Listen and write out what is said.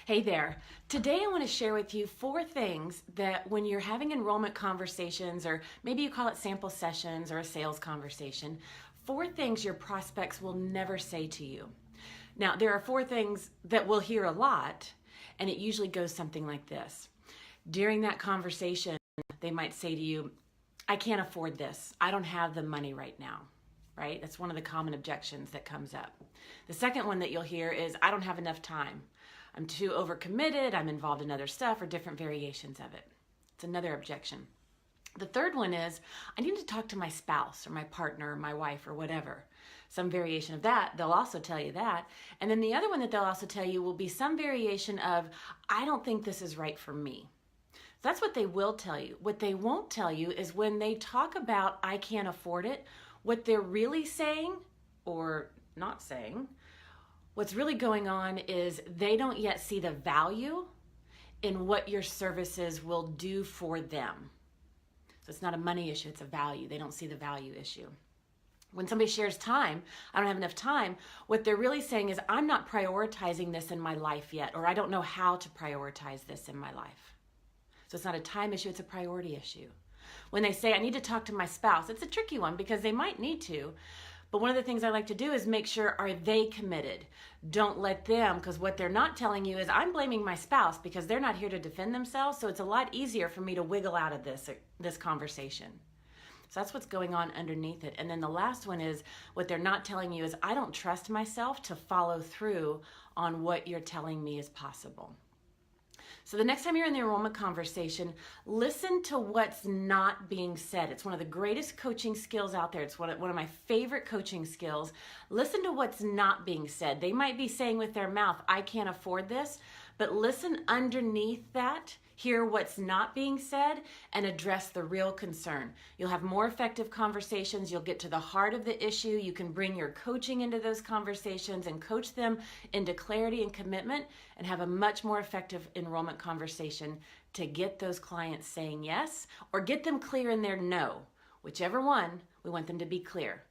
Hey there. Today I want to share with you 4 things that when you're having enrollment conversations, or maybe you call it sample sessions or a sales conversation, 4 things your prospects will never say to you. Now, there are 4 things that we'll hear a lot, and it usually goes something like this. During that conversation, they might say to you, I can't afford this. I don't have the money right now. Right? That's one of the common objections that comes up. The second one that you'll hear is, I don't have enough time. I'm too overcommitted, I'm involved in other stuff, or different variations of it. It's another objection. The third one is, I need to talk to my spouse or my partner or my wife or whatever. Some variation of that, they'll also tell you that. And then the other one that they'll also tell you will be some variation of, I don't think this is right for me. So that's what they will tell you. What they won't tell you is when they talk about, I can't afford it, what they're really saying, or not saying, what's really going on is they don't yet see the value in what your services will do for them. So it's not a money issue, it's a value. They don't see the value issue. When somebody shares time, I don't have enough time, what they're really saying is, I'm not prioritizing this in my life yet, or I don't know how to prioritize this in my life. So it's not a time issue, it's a priority issue. When they say, I need to talk to my spouse, it's a tricky one because they might need to. But one of the things I like to do is make sure, are they committed? Don't let them, because what they're not telling you is, I'm blaming my spouse because they're not here to defend themselves, so it's a lot easier for me to wiggle out of this conversation. So that's what's going on underneath it. And then the last one is, what they're not telling you is, I don't trust myself to follow through on what you're telling me is possible. So the next time you're in the enrollment conversation, listen to what's not being said. It's one of the greatest coaching skills out there. It's one of my favorite coaching skills. Listen to what's not being said. They might be saying with their mouth, I can't afford this, but listen underneath that, hear what's not being said, and address the real concern. You'll have more effective conversations. You'll get to the heart of the issue. You can bring your coaching into those conversations and coach them into clarity and commitment, and have a much more effective enrollment conversation to get those clients saying yes, or get them clear in their no. Whichever one, we want them to be clear.